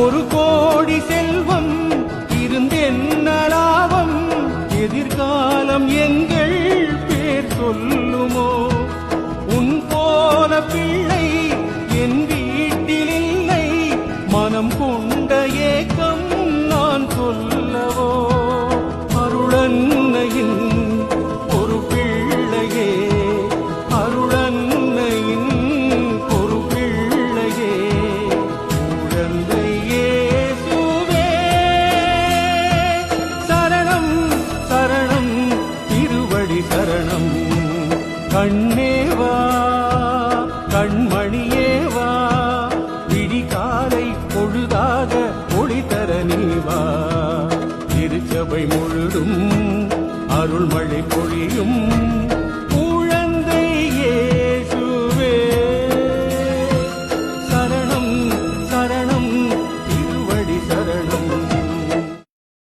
ஒரு கோடி செல்வம் இருந்தென்ன லாபம், எதிர்காலம் எங்கள் பேர் சொல்லுமோ? உன் போல பிள்ளை என் வீட்டில் இல்லை, மனம் கொண்ட ஏக்கம் நான் சொல்லவோ? அருளன்னையின் ஒரு பிள்ளையே, அருளன்னையின் ஒரு பிள்ளையே, குழந்தை இயேசுவே. சரணம் சரணம் திருவடி சரணம். கண்ணேவா கண்மணியேவா, விடிகாலை பொழுதாக